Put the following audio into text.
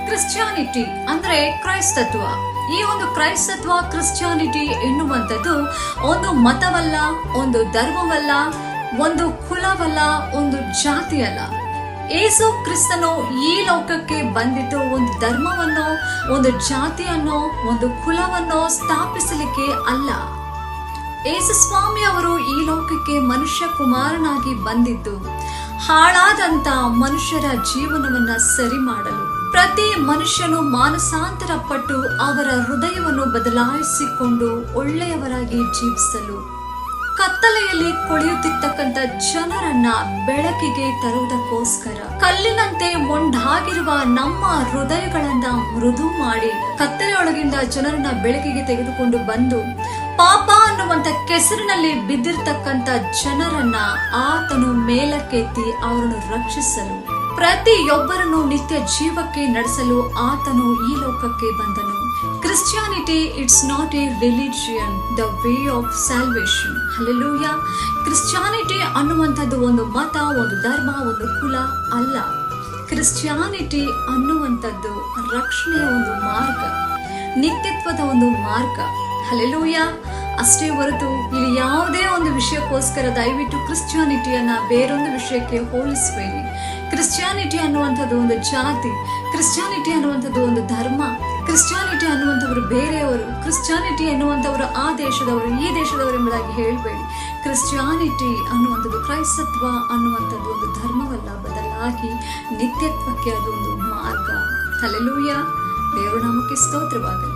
Christianity ಅಂದ್ರೆ ಕ್ರೈಸ್ತತ್ವ. ಈ ಒಂದು ಕ್ರೈಸ್ತತ್ವ, ಕ್ರಿಶ್ಚಿಯಾನಿಟಿ ಎನ್ನುವಂಥದ್ದು ಒಂದು ಮತವಲ್ಲ, ಒಂದು ಧರ್ಮವಲ್ಲ, ಒಂದು ಕುಲವಲ್ಲ, ಒಂದು ಜಾತಿಯಲ್ಲ. ಯೇಸು ಕ್ರಿಸ್ತನು ಈ ಲೋಕಕ್ಕೆ ಬಂದಿದ್ದು ಒಂದು ಧರ್ಮವನ್ನು, ಒಂದು ಜಾತಿಯನ್ನು, ಒಂದು ಕುಲವನ್ನು ಸ್ಥಾಪಿಸಲಿಕ್ಕೆ ಅಲ್ಲ. ಯೇಸು ಸ್ವಾಮಿ ಅವರು ಈ ಲೋಕಕ್ಕೆ ಮನುಷ್ಯ ಕುಮಾರನಾಗಿ ಬಂದಿದ್ದು ಹಾಳಾದಂತ ಮನುಷ್ಯರ ಜೀವನವನ್ನ ಸರಿ ಮಾಡಲು, ಪ್ರತಿ ಮನುಷ್ಯನು ಮಾನಸಾಂತರ ಪಟ್ಟು ಅವರ ಹೃದಯವನ್ನು ಬದಲಾಯಿಸಿಕೊಂಡು ಒಳ್ಳೆಯವರಾಗಿ ಜೀವಿಸಲು, ಕತ್ತಲೆಯಲ್ಲಿ ಕೊಳೆಯುತ್ತಿರ್ತಕ್ಕಂಥ ಜನರನ್ನ ಬೆಳಕಿಗೆ ತರುವುದಕ್ಕೋಸ್ಕರ, ಕಲ್ಲಿನಂತೆ ಮೊಂಡಾಗಿರುವ ನಮ್ಮ ಹೃದಯಗಳನ್ನ ಮೃದು ಮಾಡಿ ಕತ್ತಲೆಯೊಳಗಿಂದ ಜನರನ್ನ ಬೆಳಕಿಗೆ ತೆಗೆದುಕೊಂಡು ಬಂದು, ಪಾಪ ಅನ್ನುವಂತ ಕೆಸರಿನಲ್ಲಿ ಬಿದ್ದಿರ್ತಕ್ಕಂಥ ಜನರನ್ನ ಆತನು ಮೇಲಕ್ಕೆತ್ತಿ ಅವರನ್ನು ರಕ್ಷಿಸಲು, ಪ್ರತಿಯೊಬ್ಬರನ್ನು ನಿತ್ಯ ಜೀವಕ್ಕೆ ನಡೆಸಲು ಆತನು ಈ ಲೋಕಕ್ಕೆ ಬಂದನು. Christianity it's not A religion, the way of salvation. Hallelujah. Christianity ಅನ್ನುವಂಥದ್ದು ಒಂದು ಮತ, ಒಂದು ಧರ್ಮ, ಒಂದು ಕುಲ ಅಲ್ಲ. ಕ್ರಿಶ್ಚಿಯಾನಿಟಿ ಅನ್ನುವಂಥದ್ದು ರಕ್ಷಣೆಯ ಒಂದು ಮಾರ್ಗ, ನಿತ್ಯತ್ವದ ಒಂದು ಮಾರ್ಗ. ಹಲ್ಲೆಲೂಯಾ. ಅಷ್ಟೇ ಹೊರತು ಇಲ್ಲಿ ಯಾವುದೇ ಒಂದು ವಿಷಯಕ್ಕೋಸ್ಕರ ದಯವಿಟ್ಟು ಕ್ರಿಶ್ಚಿಯಾನಿಟಿಯನ್ನ ಬೇರೊಂದು ವಿಷಯಕ್ಕೆ ಹೋಲಿಸಬೇಡಿ. ಕ್ರಿಶ್ಚಿಯಾನಿಟಿ ಅನ್ನುವಂಥದ್ದು ಒಂದು ಜಾತಿ, ಕ್ರಿಶ್ಚಿಯಾನಿಟಿ ಅನ್ನುವಂಥದ್ದು ಒಂದು ಧರ್ಮ, ಕ್ರಿಶ್ಚಿಯಾನಿಟಿ ಅನ್ನುವಂಥವರು ಬೇರೆಯವರು, ಕ್ರಿಶ್ಚಿಯಾನಿಟಿ ಅನ್ನುವಂಥವರು ಆ ದೇಶದವರು, ಈ ದೇಶದವರು ಎಂಬುದಾಗಿ ಹೇಳಬೇಡಿ. ಕ್ರಿಶ್ಚಿಯಾನಿಟಿ ಅನ್ನುವಂಥದ್ದು, ಕ್ರೈಸ್ತತ್ವ ಅನ್ನುವಂಥದ್ದು ಒಂದು ಧರ್ಮವಲ್ಲ, ಬದಲಾಗಿ ನಿತ್ಯತ್ವಕ್ಕೆ ಅದು ಒಂದು ಮಾರ್ಗ. ಹಲ್ಲೆಲೂಯಾ. ದೇವರ ನಾಮಕ್ಕೆ ಸ್ತೋತ್ರವಾಗಲಿ.